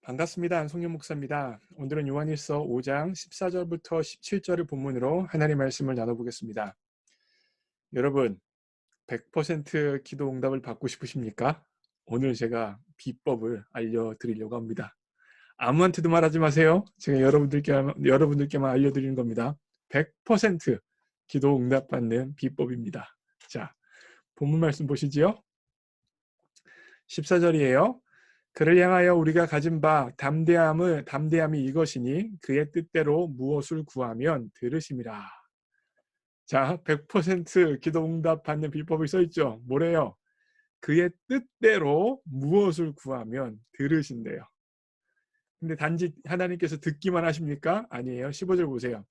반갑습니다. 안성윤 목사입니다. 오늘은 요한일서 5장 14절부터 17절을 본문으로 하나님의 말씀을 나눠보겠습니다. 여러분, 100% 기도 응답을 받고 싶으십니까? 오늘 제가 비법을 알려드리려고 합니다. 아무한테도 말하지 마세요. 제가 여러분들께만 알려드리는 겁니다. 100% 기도 응답 받는 비법입니다. 자, 본문 말씀 보시지요. 14절이에요. 그를 향하여 우리가 가진 바 담대함이 이것이니 그의 뜻대로 무엇을 구하면 들으심이라. 자, 100% 기도 응답 받는 비법이 써 있죠. 뭐래요? 그의 뜻대로 무엇을 구하면 들으신대요. 근데 단지 하나님께서 듣기만 하십니까? 아니에요. 15절 보세요.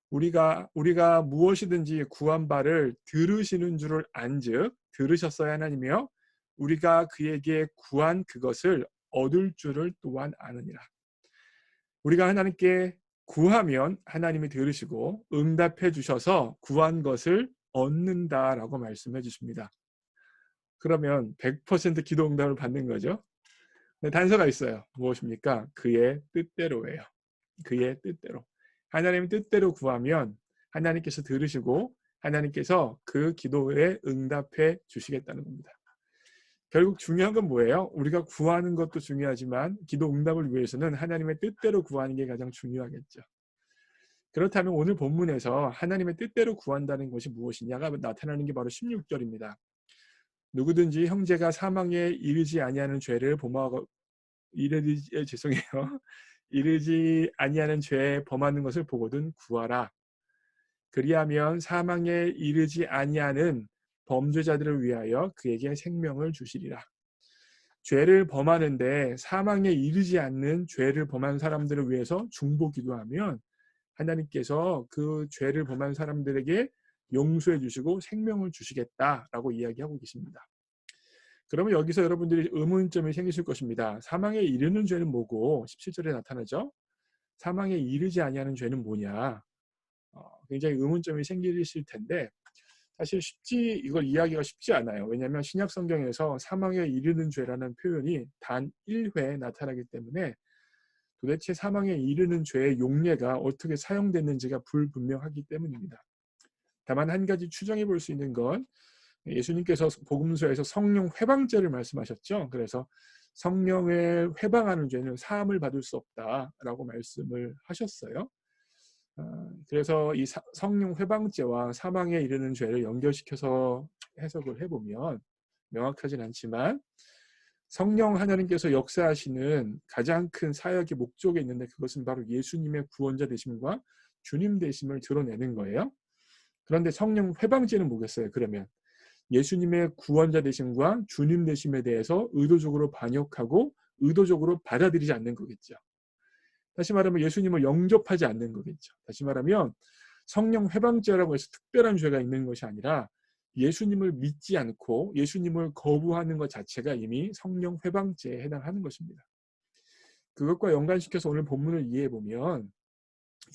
우리가 무엇이든지 구한 바를 들으시는 줄을 안즉 들으셨어야 하나님이요 우리가 그에게 구한 그것을 얻을 줄을 또한 아느니라. 우리가 하나님께 구하면 하나님이 들으시고 응답해 주셔서 구한 것을 얻는다라고 말씀해 주십니다. 그러면 100% 기도 응답을 받는 거죠. 근데 단서가 있어요. 무엇입니까? 그의 뜻대로예요. 그의 뜻대로. 하나님의 뜻대로 구하면 하나님께서 들으시고 하나님께서 그 기도에 응답해 주시겠다는 겁니다. 결국 중요한 건 뭐예요? 우리가 구하는 것도 중요하지만 기도 응답을 위해서는 하나님의 뜻대로 구하는 게 가장 중요하겠죠. 그렇다면 오늘 본문에서 하나님의 뜻대로 구한다는 것이 무엇이냐가 나타나는 게 바로 16절입니다. 누구든지 형제가 사망에 이르지 아니하는 죄를 범하고 이르지 아니하는 죄에 범하는 것을 보거든 구하라. 그리하면 사망에 이르지 아니하는 범죄자들을 위하여 그에게 생명을 주시리라. 죄를 범하는데 사망에 이르지 않는 죄를 범한 사람들을 위해서 중보기도하면 하나님께서 그 죄를 범한 사람들에게 용서해 주시고 생명을 주시겠다라고 이야기하고 계십니다. 그러면 여기서 여러분들이 의문점이 생기실 것입니다. 사망에 이르는 죄는 뭐고 17절에 나타나죠. 사망에 이르지 아니하는 죄는 뭐냐. 굉장히 의문점이 생기실 텐데 사실 이걸 이해하기가 쉽지 않아요. 왜냐하면 신약 성경에서 사망에 이르는 죄라는 표현이 단 1회 나타나기 때문에 도대체 사망에 이르는 죄의 용례가 어떻게 사용됐는지가 불분명하기 때문입니다. 다만 한 가지 추정해 볼 수 있는 건 예수님께서 복음서에서 성령 회방죄를 말씀하셨죠. 그래서 성령을 회방하는 죄는 사함을 받을 수 없다라고 말씀을 하셨어요. 그래서 이 성령 회방죄와 사망에 이르는 죄를 연결시켜서 해석을 해보면 명확하진 않지만 성령 하나님께서 역사하시는 가장 큰 사역의 목적이 있는데 그것은 바로 예수님의 구원자 되심과 주님 되심을 드러내는 거예요. 그런데 성령 회방죄는 뭐겠어요? 그러면 예수님의 구원자 되심과 주님 되심에 대해서 의도적으로 반역하고 의도적으로 받아들이지 않는 거겠죠. 다시 말하면 예수님을 영접하지 않는 거겠죠. 다시 말하면 성령 회방죄라고 해서 특별한 죄가 있는 것이 아니라 예수님을 믿지 않고 예수님을 거부하는 것 자체가 이미 성령 회방죄에 해당하는 것입니다. 그것과 연관시켜서 오늘 본문을 이해해보면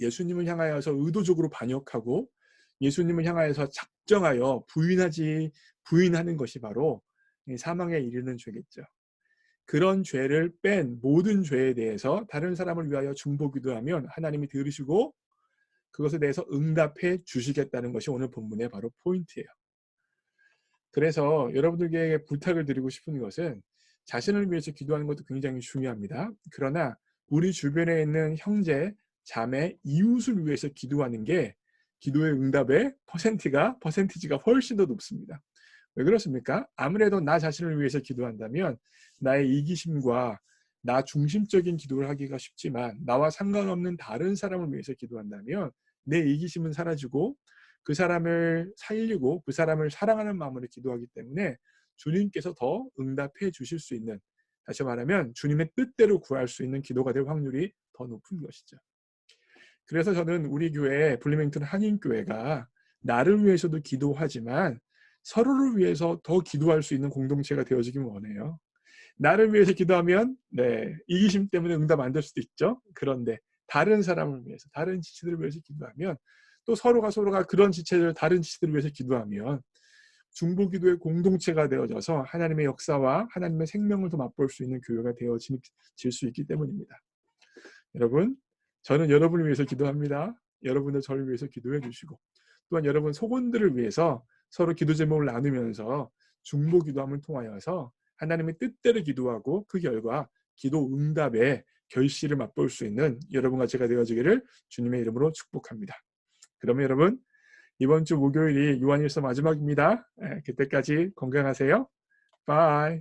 예수님을 향하여서 의도적으로 반역하고 예수님을 향하여서 작정하여 부인하는 것이 바로 사망에 이르는 죄겠죠. 그런 죄를 뺀 모든 죄에 대해서 다른 사람을 위하여 중보기도하면 하나님이 들으시고 그것에 대해서 응답해 주시겠다는 것이 오늘 본문의 바로 포인트예요. 그래서 여러분들에게 부탁을 드리고 싶은 것은 자신을 위해서 기도하는 것도 굉장히 중요합니다. 그러나 우리 주변에 있는 형제, 자매, 이웃을 위해서 기도하는 게 기도의 응답의 퍼센티지가 훨씬 더 높습니다. 왜 그렇습니까? 아무래도 나 자신을 위해서 기도한다면 나의 이기심과 나 중심적인 기도를 하기가 쉽지만 나와 상관없는 다른 사람을 위해서 기도한다면 내 이기심은 사라지고 그 사람을 살리고 그 사람을 사랑하는 마음으로 기도하기 때문에 주님께서 더 응답해 주실 수 있는, 다시 말하면 주님의 뜻대로 구할 수 있는 기도가 될 확률이 더 높은 것이죠. 그래서 저는 우리 교회 블리밍턴 한인교회가 나를 위해서도 기도하지만 서로를 위해서 더 기도할 수 있는 공동체가 되어지길 원해요. 나를 위해서 기도하면 이기심 때문에 응답 안 될 수도 있죠. 그런데 다른 사람을 위해서, 다른 지체들을 위해서 기도하면 또 서로가 그런 지체들, 다른 지체들을 위해서 기도하면 중보기도의 공동체가 되어져서 하나님의 역사와 하나님의 생명을 더 맛볼 수 있는 교회가 되어질 수 있기 때문입니다. 여러분, 저는 여러분을 위해서 기도합니다. 여러분도 저를 위해서 기도해 주시고, 또한 여러분 속원들을 위해서 서로 기도 제목을 나누면서 중보 기도함을 통하여서 하나님의 뜻대로 기도하고 그 결과 기도 응답의 결실을 맛볼 수 있는 여러분과 제가 되어지기를 주님의 이름으로 축복합니다. 그러면 여러분, 이번 주 목요일이 요한일서 마지막입니다. 그때까지 건강하세요. 바이.